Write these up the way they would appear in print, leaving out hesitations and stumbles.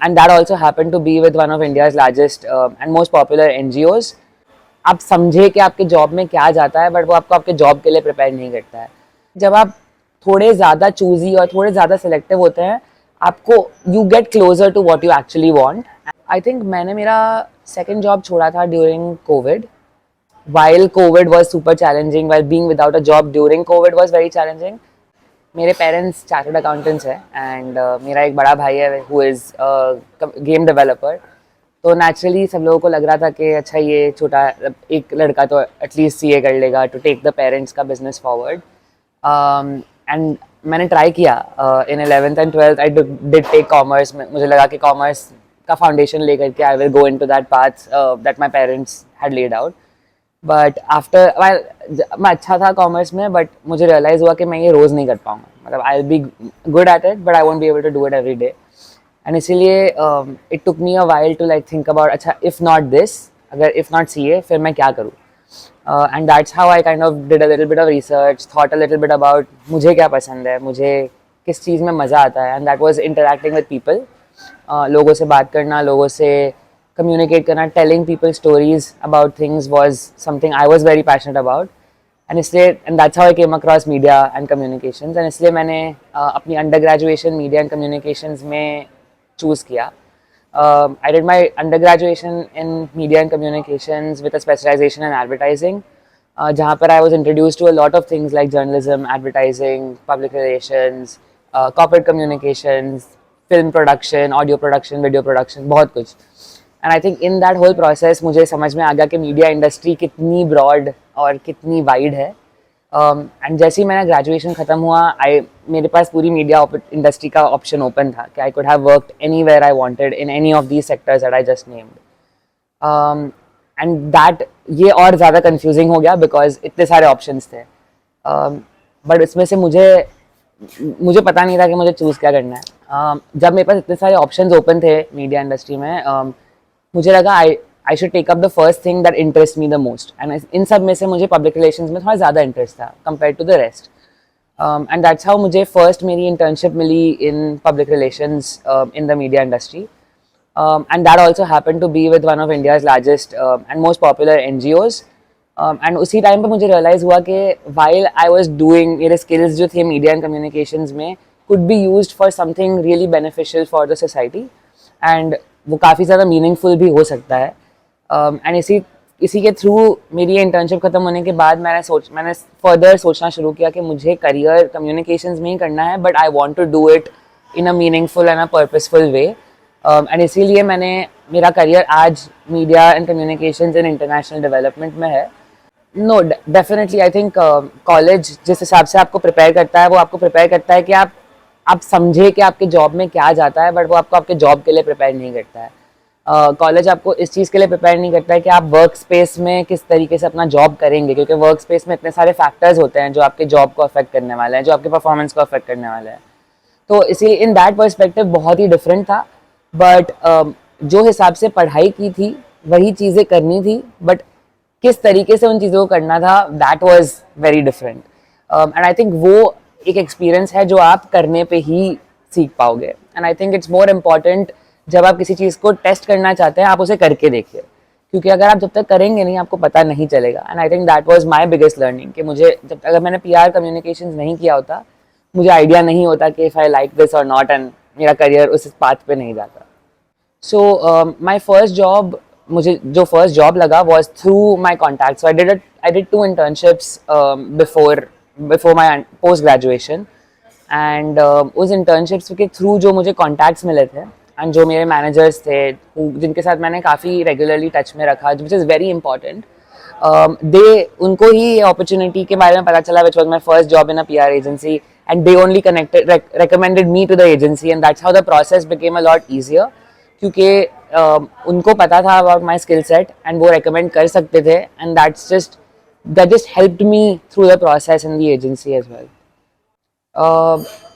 and that also happened to be with one of India's largest and most popular NGOs. आप समझे कि आपके job में क्या जाता है, बट वो आपको आपके जॉब के लिए प्रिपेयर नहीं करता है. जब आप थोड़े ज़्यादा चूजी और थोड़े ज़्यादा सिलेक्टिव होते हैं, आपको you get closer to what you actually want. I think मैंने मेरा सेकेंड जॉब छोड़ा था during COVID. while COVID was super challenging, while being without a job during COVID was very challenging. मेरे पेरेंट्स चार्टर्ड अकाउंटेंट्स हैं and मेरा एक बड़ा भाई है हु इज़ गेम डेवलपर. तो नेचुरली सब लोगों को लग रहा था कि अच्छा ये छोटा एक लड़का तो एटलीस्ट सीए कर लेगा टू टेक द पेरेंट्स का बिजनेस फॉरवर्ड. एंड मैंने ट्राई किया in 11th and 12th. I did take commerce. मुझे लगा कि कॉमर्स का फाउंडेशन लेकर के I will go into that path that my parents had laid out. But after मैं अच्छा था कॉमर्स में, बट मुझे रियलाइज़ हुआ कि मैं ये रोज़ नहीं कर पाऊँगा. मतलब I will be good at it but I won't be able to do it every day. And इसीलिए it took me a while to like think about अच्छा इफ़ नॉट दिस, अगर इफ़ नॉट सीए फिर मैं क्या करूँ. And that's how I kind of did a little bit of research, thought a little bit about मुझे क्या पसंद है, मुझे किस चीज़ में मज़ा आता है. And that was interacting with people. लोगों से बात करना, लोगों से communicate करना, telling people stories about things was something I was very passionate about. And that's how I came across media and communications. And इसलिए मैंने अपनी undergraduation media and communications में choose किया. I did my undergraduation in media and communications with a specialization in advertising, जहाँ पर I was introduced to a lot of things like journalism, advertising, public relations, corporate communications, film production, audio production, video production, बहुत कुछ. And I think in that whole process मुझे समझ में आ गया कि media industry कितनी ब्रॉड और कितनी वाइड है. एंड जैसे ही मेरा ग्रेजुएशन ख़त्म हुआ, मेरे पास पूरी मीडिया इंडस्ट्री का ऑप्शन ओपन था कि I could have worked anywhere I wanted in any of these sectors that I just named. And that ये और ज़्यादा कन्फ्यूजिंग हो गया बिकॉज इतने सारे ऑप्शंस थे. बट इसमें से मुझे पता नहीं था कि मुझे चूज़ क्या करना है. जब मेरे पास इतने सारे ऑप्शंस ओपन थे मीडिया इंडस्ट्री में, मुझे लगा I should take up the first thing that interest me the most. And in सब में से मुझे पब्लिक रिलेशंस में थोड़ा ज़्यादा इंटरेस्ट था compare to the rest. And that's how मुझे फर्स्ट मेरी इंटर्नशिप मिली in public relations in the media industry. And that also happen to be with one of India's largest and most popular NGOs. And उसी time पर मुझे realize हुआ कि while I was doing, मेरे skills जो थे media and communications में could be used for something really beneficial for the society. And वो काफ़ी ज़्यादा मीनिंगफुल भी हो सकता है. एंड इसी के थ्रू मेरी इंटर्नशिप ख़त्म होने के बाद मैंने फर्दर सोचना शुरू किया कि मुझे करियर कम्युनिकेशंस में ही करना है, but I want to do it in a meaningful and a purposeful way. And इसीलिए मेरा करियर आज media and communications in international development में है. No, definitely I think college जिस हिसाब से आपको प्रिपेयर करता है, वो आपको प्रिपेयर करता है कि आप समझे कि आपके जॉब में क्या जाता है, बट वो आपको आपके जॉब के लिए प्रिपेयर नहीं करता है. कॉलेज आपको इस चीज़ के लिए प्रिपेयर नहीं करता है कि आप वर्क स्पेस में किस तरीके से अपना जॉब करेंगे, क्योंकि वर्क स्पेस में इतने सारे फैक्टर्स होते हैं जो आपके जॉब को अफेक्ट करने वाले हैं, जो आपके परफॉर्मेंस को अफेक्ट करने वाले हैं. तो इसीलिए इन दैट पर्सपेक्टिव बहुत ही डिफरेंट था. बट जो हिसाब से पढ़ाई की थी वही चीज़ें करनी थी, बट किस तरीके से उन चीज़ों को करना था, that was very different. And I think वो एक एक्सपीरियंस है जो आप करने पे ही सीख पाओगे. And I think it's more important, जब आप किसी चीज़ को टेस्ट करना चाहते हैं आप उसे करके देखिए, क्योंकि अगर आप जब तक करेंगे नहीं आपको पता नहीं चलेगा. And I think that was my biggest learning कि मुझे अगर मैंने PR कम्युनिकेशंस नहीं किया होता, मुझे आइडिया नहीं होता कि इफ़ आई लाइक दिस और नॉट, एंड मेरा करियर उस पाथ पे नहीं जाता. सो माई फर्स्ट जॉब, मुझे जो फर्स्ट जॉब लगा was through my contact. So I did 2 internships before my post graduation. And उस इंटर्नशिप्स के थ्रू जो मुझे कॉन्टैक्ट्स मिले थे एंड जो मेरे मैनेजर्स थे जिनके साथ मैंने काफ़ी रेगुलरली टच में रखा, विच इज़ वेरी इंपॉर्टेंट, उनको ही ये अपॉर्चुनिटी के बारे में पता चला, which was my first job in a PR agency, and they only recommended me to the agency, and that's how the process became a lot easier, क्योंकि उनको पता था about my skill set and वो recommend कर सकते थे. And that just helped me through the process in the agency as well.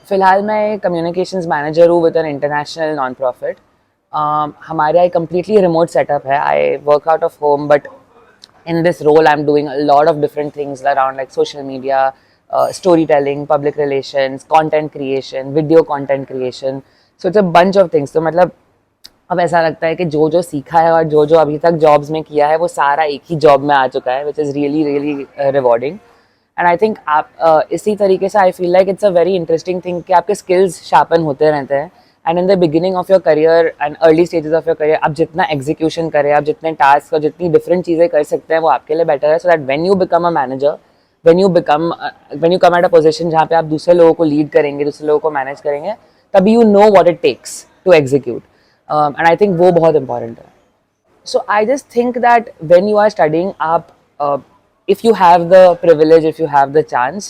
फ़िलहाल मैं कम्युनिकेशंस मैनेजर हूँ with an international non profit. हमारा एक कम्प्लीटली रिमोट सेटअप है. I work out of home, but in this role I'm doing a lot of different things around like social media, storytelling, public relations, content creation, video content creation. So it's a bunch of things. तो मतलब अब ऐसा लगता है कि जो जो सीखा है और जो जो अभी तक जॉब्स में किया है वो सारा एक ही जॉब में आ चुका है, which is really really rewarding. And I think आप इसी तरीके से आई feel like it's a very interesting thing कि आपके स्किल्स शार्पन होते रहते हैं. And in the beginning of your career and early stages of your career आप जितना एग्जीक्यूशन करें, आप जितने टास्क और जितनी डिफरेंट चीज़ें कर सकते हैं वो आपके लिए बेटर है. So that when you become a manager, when you come at a position जहाँ पे आप दूसरे लोगों को लीड करेंगे, दूसरे लोगों को मैनेज करेंगे, तभी you know what it takes to execute. And I think वो बहुत इंपॉर्टेंट है. So I just think that when you are studying up, if you have the privilege, if you have the chance,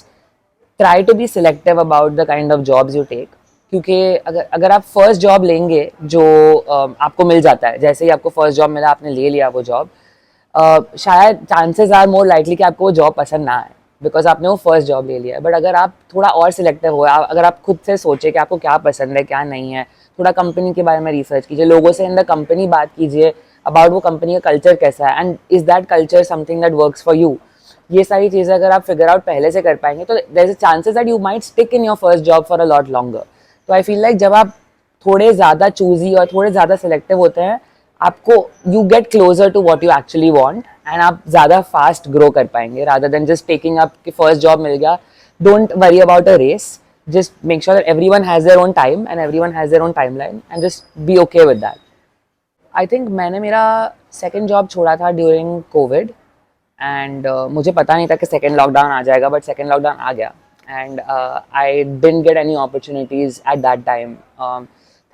try to be selective about the kind of jobs you take. क्योंकि अगर अगर आप first job लेंगे जो आपको मिल जाता है, जैसे ही आपको फर्स्ट जॉब मिला आपने ले लिया वो जॉब, शायद चांसेस आर मोर लाइकली कि आपको वो जॉब पसंद ना आए बिकॉज आपने वो फर्स्ट जॉब ले लिया है. बट अगर आप थोड़ा और सिलेक्टिव हो, अगर आप खुद से सोचे कि आपको क्या पसंद है क्या नहीं है, थोड़ा कंपनी के बारे में रिसर्च कीजिए, लोगों से इन द कंपनी बात कीजिए अबाउट वो कंपनी का कल्चर कैसा है and is that culture something that works for you. ये सारी चीज़ें अगर आप फिगर आउट पहले से कर पाएंगे तो there is chances that you might stick in your first job for a lot longer. तो आई फील लाइक जब आप थोड़े ज़्यादा चूजी और थोड़े ज़्यादा सिलेक्टिव होते हैं, आपको you get closer to what you actually want and आप ज़्यादा फास्ट ग्रो कर पाएंगे rather than just taking up कि फर्स्ट जॉब मिल गया. Don't worry about a race, just make sure that everyone has their own time and everyone has their own timeline and just be okay with that. I think मैंने मेरा second job छोड़ा था during Covid and मुझे पता नहीं था कि second lockdown आ जाएगा, बट सेकेंड लॉकडाउन आ गया and I didn't get any opportunities at that time.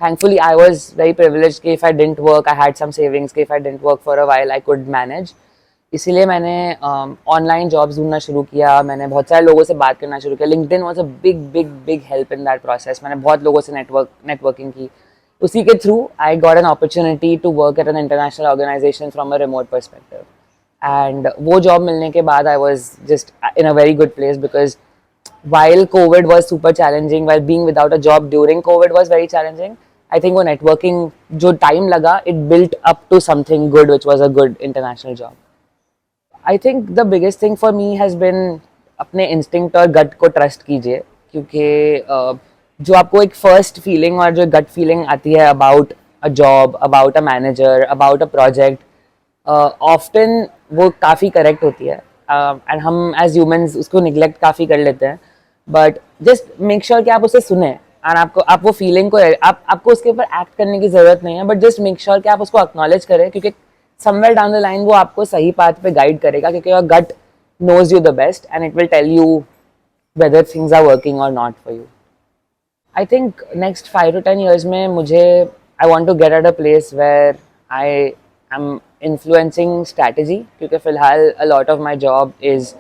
Thankfully I was very privileged कि if I didn't work I had some savings कि if I didn't work for a while I could manage. इसीलिए मैंने online jobs ढूंढना शुरू किया, मैंने बहुत सारे लोगों से बात करना शुरू किया. LinkedIn was a big big big help in that process. मैंने बहुत लोगों से नेटवर्किंग की. उसी के through I got an opportunity to work at an international organization from a remote perspective. And वो जॉब मिलने के बाद I was just in a very good place because while COVID was super challenging, while being without a job during COVID was very challenging, I think वो networking जो time लगा, it built up to something good, which was a good international job. I think the biggest thing for me has been अपने instinct और gut को trust कीजिए, क्योंकि जो आपको एक first feeling और जो gut feeling आती है about a job, about a manager, about a project, often वो काफ़ी correct होती है and हम as humans उसको neglect काफ़ी कर लेते हैं. बट जस्ट मेक श्योर कि आप उसे सुने और आप वो फीलिंग को आपको उसके ऊपर एक्ट करने की जरूरत नहीं है, बट जस्ट मेक श्योर कि आप उसको एक्नॉलेज करें क्योंकि समवेयर डाउन द लाइन वो आपको सही पाथ पे गाइड करेगा क्योंकि your gut knows you the best and it will tell you whether things are working or not for you. I think next 5 to 10 years में मुझे I want to get at a place where I am influencing strategy क्योंकि फिलहाल a lot of my job is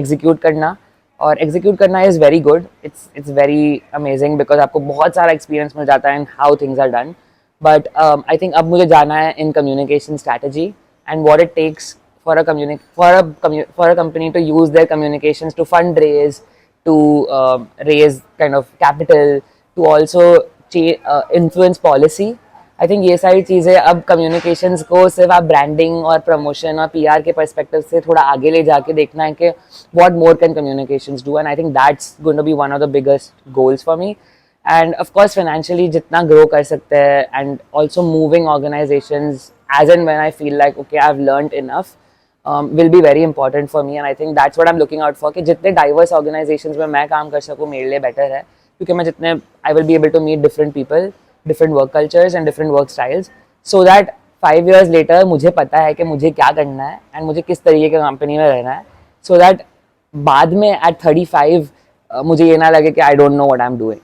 execute करना और execute करना is very good. It's very amazing because आपको बहुत सारा experience मिल जाता है in how things are done. But I think अब मुझे जाना है in communication strategy and what it takes for a company to use their communications to fundraise, to raise kind of capital, to also influence policy. I think ये सारी चीज़ें अब communications को सिर्फ आप ब्रांडिंग और प्रमोशन और पीआर के पर्सपेक्टिव से थोड़ा आगे ले जाके देखना है कि what more can communications do. And I think that's going to be one of the biggest goals for me. And of course financially जितना ग्रो कर सकते हैं and also moving organizations as and when I feel like okay I have learned enough will be very important for me. And I think that's what I'm looking out for कि जितने diverse organizations में मैं काम कर सकूँ मेरे लिए better है क्योंकि मैं जितने I will be able to meet different people, different work cultures and different work styles so that 5 years later मुझे पता है कि मुझे क्या करना है and मुझे किस तरीके के कंपनी में रहना है so that बाद में at 35 मुझे ये ना लगे कि I don't know what I'm doing.